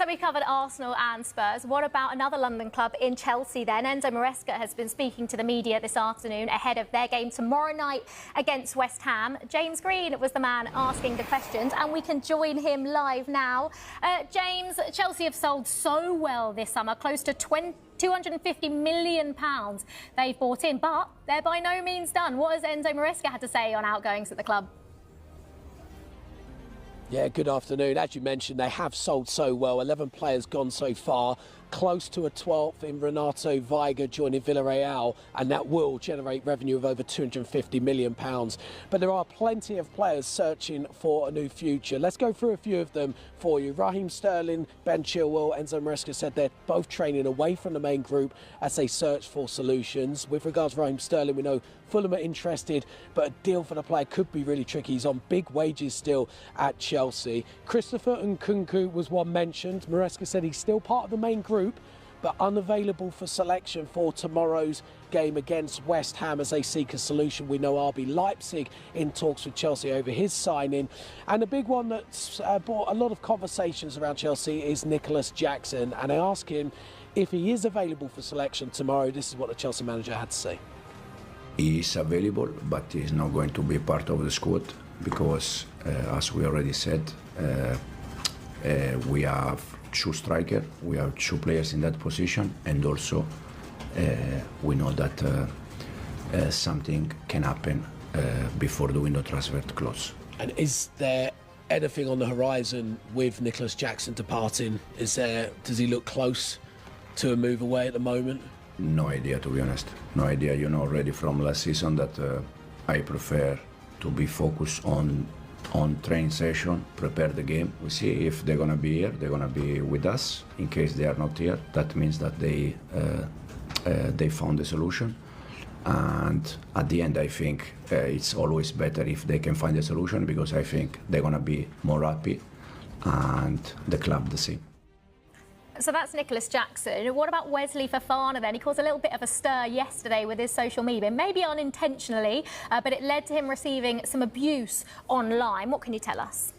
So we covered Arsenal and Spurs. What about another London club in Chelsea then? Enzo Maresca has been speaking to the media this afternoon ahead of their game tomorrow night against West Ham. James Green was the man asking the questions, and we can join him live now. James, Chelsea have sold so well this summer, close to £250 million they've bought in, but they're by no means done. What has Enzo Maresca had to say on outgoings at the club? Yeah, good afternoon. As you mentioned, they have sold so well. 11 players gone so far, close to a 12th in Renato Weiger joining Villarreal, and that will generate revenue of over £250 million. But there are plenty of players searching for a new future. Let's go through a few of them for you. Raheem Sterling, Ben Chilwell, Enzo Maresca said they're both training away from the main group as they search for solutions. With regards to Raheem Sterling, we know Fulham are interested, but a deal for the player could be really tricky. He's on big wages still at Chelsea. Christopher Nkunku was one mentioned. Maresca said he's still part of the main group, but unavailable for selection for tomorrow's game against West Ham as they seek a solution. We know RB Leipzig in talks with Chelsea over his signing. And a big one that's brought a lot of conversations around Chelsea is Nicholas Jackson. And I asked him if he is available for selection tomorrow. This is what the Chelsea manager had to say. He is available, but he's not going to be part of the squad because, as we already said, we have two strikers, we have two players in that position, and also we know that something can happen before the window transfer close. And is there anything on the horizon with Nicholas Jackson departing? Does he look close to a move away at the moment? No idea, to be honest. No idea. You know already from last season that I prefer to be focused on training session, prepare the game. We see if they're gonna be here, they're gonna be with us. In case they are not here, that means that they found a solution. And at the end, I think it's always better if they can find a solution, because I think they're gonna be more happy, and the club the same. So that's Nicholas Jackson. What about Wesley Fofana then? He caused a little bit of a stir yesterday with his social media, maybe unintentionally, but it led to him receiving some abuse online. What can you tell us?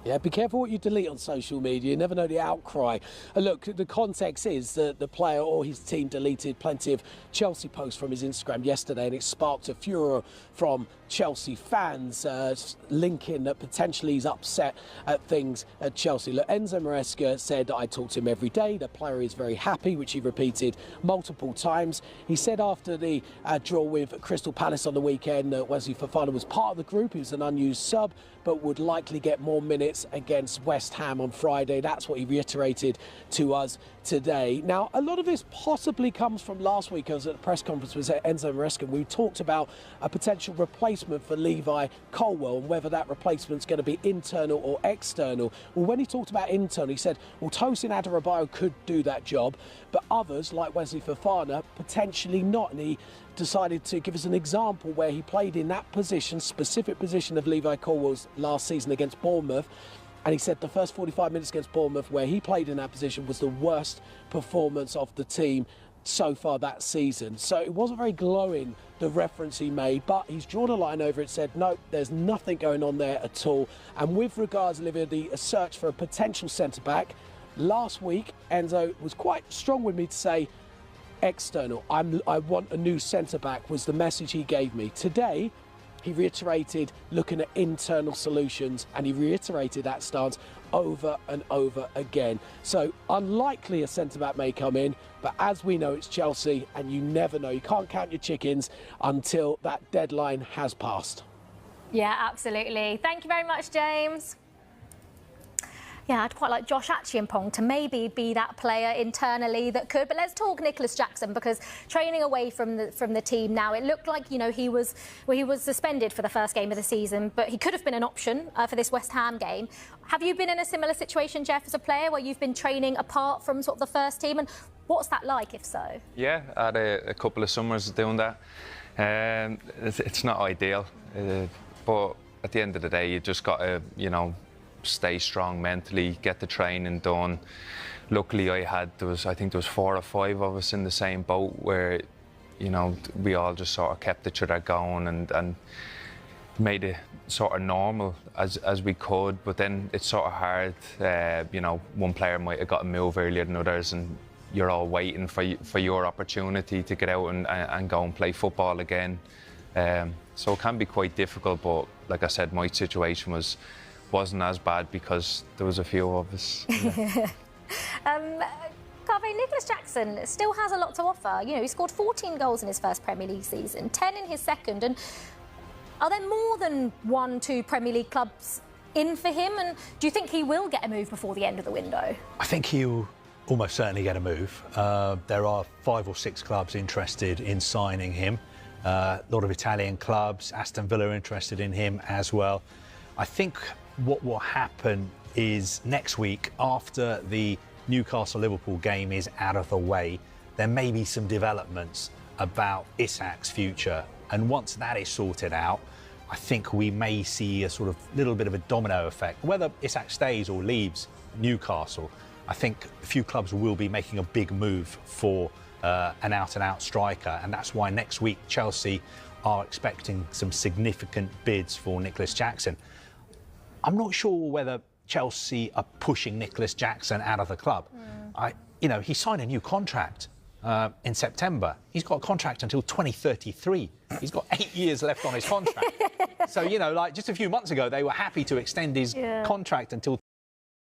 Yeah, be careful what you delete on social media. You never know the outcry. Look, the context is that the player or his team deleted plenty of Chelsea posts from his Instagram yesterday, and it sparked a furor from Chelsea fans, linking that potentially he's upset at things at Chelsea. Look, Enzo Maresca said, I talk to him every day. The player is very happy, which he repeated multiple times. He said after the draw with Crystal Palace on the weekend that Wesley Fofana was part of the group. He was an unused sub, but would likely get more minutes against West Ham on Friday. That's what he reiterated to us today. Now, a lot of this possibly comes from last week. I was at the press conference with Enzo Maresca. We talked about a potential replacement for Levi Colwill and whether that replacement's going to be internal or external. Well, when he talked about internal, he said, well, Tosin Adarabioyo could do that job, but others, like Wesley Fofana, potentially not. And he decided to give us an example where he played in that position, specific position of Levi Colwill's last season against Bournemouth. And he said the first 45 minutes against Bournemouth, where he played in that position, was the worst performance of the team so far that season. So it wasn't very glowing, the reference he made, but he's drawn a line over it, said, no, there's nothing going on there at all. And with regards, Olivia, the search for a potential centre-back, last week, Enzo was quite strong with me to say, external. I want a new centre-back was the message he gave me. Today, he reiterated looking at internal solutions, and he reiterated that stance over and over again. So unlikely a centre-back may come in, but as we know, it's Chelsea, and you never know. You can't count your chickens until that deadline has passed. Yeah, absolutely. Thank you very much, James. Yeah, I'd quite like Josh Achiampong to maybe be that player internally that could. But let's talk Nicholas Jackson, because training away from the team now, it looked like, you know, he was suspended for the first game of the season, but he could have been an option for this West Ham game. Have you been in a similar situation, Jeff, as a player, where you've been training apart from sort of the first team? And what's that like, if so? Yeah, I had a couple of summers doing that. It's not ideal, but at the end of the day, you just got to, you know, stay strong mentally, get the training done. Luckily, I think there was 4 or 5 of us in the same boat where, you know, we all just sort of kept each other going, and made it sort of normal as we could, but then it's sort of hard. You know, one player might have got a move earlier than others, and you're all waiting for your opportunity to get out and go and play football again. So it can be quite difficult, but like I said, my situation wasn't as bad because there was a few of us. Yeah. Carve, Nicholas Jackson still has a lot to offer. You know, he scored 14 goals in his first Premier League season, 10 in his second. And are there more than 1-2 Premier League clubs in for him? And do you think he will get a move before the end of the window? I think he'll almost certainly get a move. There are 5 or 6 clubs interested in signing him. A lot of Italian clubs, Aston Villa are interested in him as well. I think what will happen is next week, after the Newcastle-Liverpool game is out of the way, there may be some developments about Isak's future. And once that is sorted out, I think we may see a sort of little bit of a domino effect. Whether Isak stays or leaves Newcastle, I think a few clubs will be making a big move for an out-and-out striker. And that's why next week Chelsea are expecting some significant bids for Nicholas Jackson. I'm not sure whether Chelsea are pushing Nicholas Jackson out of the club. You know, he signed a new contract in September. He's got a contract until 2033. He's got 8 years left on his contract. So, you know, like just a few months ago, they were happy to extend his contract until